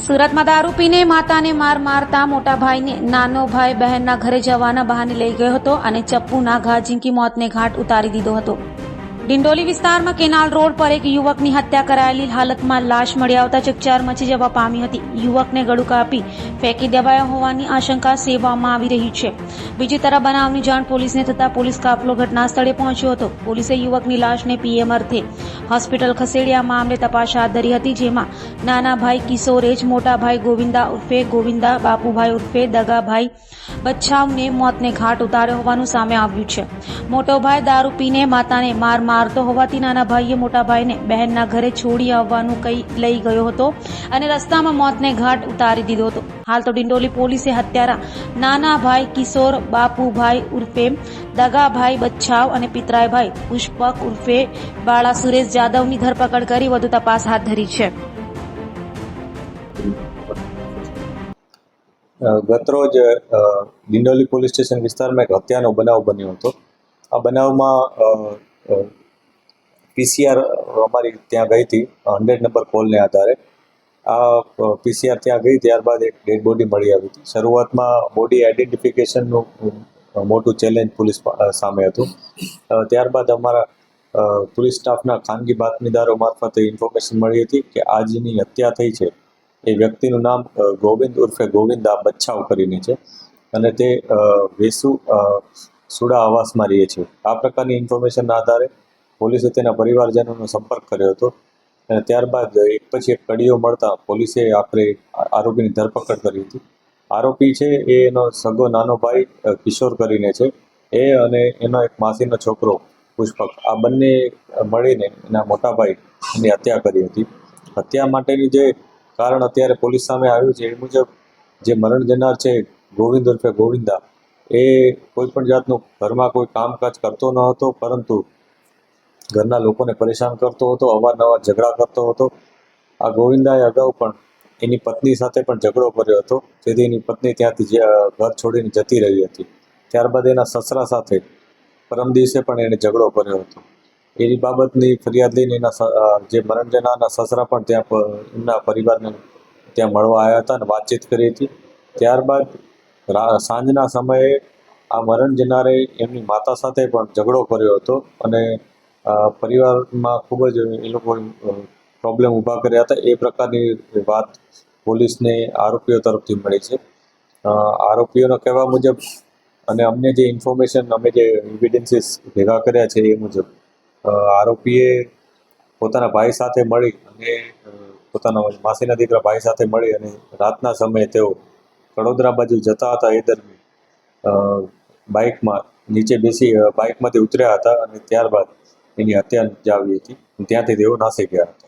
સુરતમાં દારૂ પીને માતાને મારતા મોટા ભાઈને નાનો ભાઈ બહેનના ઘરે જવાના બહાને લઈ ગયો હતો અને ચપ્પુના ઘા ઝીંકી મોતને ઘાટ ઉતારી દીધો હતો. ડિંડોલી વિસ્તારમાં કેનાલ રોડ પર એક યુવકની હત્યા કરાયેલી હાલતમાં લાશ મળી આવતા ચકચાર મચી જવા પામી હતી. યુવકને ગળું કાપી ફેંકી દેવાયો હોવાની આશંકા સેવવામાં આવી રહી છે. બીજી તરફ બનાવની જાણ પોલીસને થતા પોલીસ કાફલો ઘટના સ્થળે પહોંચ્યો હતો. પોલીસે યુવકની લાશને પીએમ અર્થે હોસ્પિટલ ખસેડ્યા મામલે તપાસ હાથ ધરી હતી, જેમાં નાના ભાઈ કિશોરેજ, મોટા ભાઈ ગોવિંદા ઉર્ફે ગોવિંદા, બાપુભાઈ ઉર્ફે દગાભાઈ બચ્છાવને મોતને ઘાટ ઉતાર્યો હોવાનું સામે આવ્યું છે. મોટો ભાઈ દારૂ પીને માતાને મારતો હોવાથી નાના ભાઈએ મોટા ભાઈને બહેનના ઘરે છોડી આવવાનું કઈ લઈ ગયો હતો અને રસ્તામાં મોતને ઘાટ ઉતારી દીધો હતો. હાલ તો ડિંડોલી પોલીસે હત્યારા નાના ભાઈ કિશોર બાપુભાઈ ઉર્ફે દગાભાઈ બચ્છાવ અને પિતરાઈભાઈ પુષ્પક ઉર્ફે બાળા સુરેશ જાદવની ધરપકડ કરી વધુ તપાસ હાથ ધરી છે. ગતરોજ ડિંડોલી પોલીસ સ્ટેશન વિસ્તારમાં એક હત્યાનો બનાવ બન્યો હતો. આ બનાવમાં પીસીઆર અમારી ત્યાં ગઈ હતી 100 નંબર કોલને આધારે. આ પીસીઆર ત્યાં ગઈ, ત્યારબાદ એક ડેડ બોડી મળી આવી હતી. શરૂઆતમાં બોડી આઈડેન્ટિફિકેશનનું મોટું ચેલેન્જ પોલીસ સામે હતું. ત્યારબાદ અમારા પોલીસ સ્ટાફના ખાનગી બાતમીદારો મારફતે ઇન્ફોર્મેશન મળી હતી કે આ જેની હત્યા થઈ છે એ વ્યક્તિનું નામ ગોવિંદ ઉર્ફે ગોવિંદા બચ્છાવ કરીને છે અને તે વેસુ સુડા આવાસમાં રહે છે. આ પ્રકારની ઇન્ફોર્મેશનના આધારે પોલીસે તેના પરિવારજનોનો સંપર્ક કર્યો હતો અને ત્યારબાદ એક પછી એક કડીઓ મળતા પોલીસે આખરે આરોપીની ધરપકડ કરી હતી. આરોપી છે એ એનો સગો નાનો ભાઈ કિશોર કરીને છે, એ અને એનો એક માસીનો છોકરો પુષ્પક, આ બંને મળીને એના મોટા ભાઈ એની હત્યા કરી હતી. હત્યા માટેની જે કારણ અત્યારે પોલીસ સામે આવ્યું છે એ મુજબ જે મરણ જનાર છે ગોવિંદ ઉર્ફે ગોવિંદા, એ કોઈ પણ જાતનું ઘરમાં કોઈ કામકાજ કરતો ન હતો, પરંતુ ઘરના લોકોને પરેશાન કરતો હતો, અવારનવાર ઝઘડા કરતો હતો. આ ગોવિંદાએ અગાઉ પણ એની પત્ની સાથે પણ ઝઘડો કર્યો હતો, જેથી એની પત્ની ત્યાંથી ઘર છોડીને જતી રહી હતી. ત્યારબાદ એના સસરા સાથે પરમ દિવસે પણ એણે ઝઘડો કર્યો હતો. એની બાબતની ફરિયાદ લઈને એના જે મરણ જનારના સસરા પણ ત્યાં એમના પરિવારને ત્યાં મળવા આવ્યા હતા અને વાતચીત કરી હતી. ત્યારબાદ સાંજના સમયે આ મરણ જનારે એમની માતા સાથે પણ ઝઘડો કર્યો હતો અને પરિવારમાં ખૂબ જ એ લોકો પ્રોબ્લેમ ઊભા કર્યા હતા. એ પ્રકારની વાત પોલીસને આરોપીઓ તરફથી મળી છે. આરોપીઓના કહેવા મુજબ અને અમને જે ઇન્ફોર્મેશન, અમે જે એવિડન્સીસ ભેગા કર્યા છે એ મુજબ આરોપીએ પોતાના ભાઈ સાથે મળી અને પોતાના માસીના દીકરા ભાઈ સાથે મળી અને રાતના સમયે તેઓ કડોદરા બાજુ જતા હતા. એ દરમિયાન બાઇકમાં નીચે બેસી બાઇકમાંથી ઉતર્યા હતા અને ત્યારબાદ એની હત્યા નિપજાવી હતી. ત્યાંથી તેઓ નાસી ગયા હતા.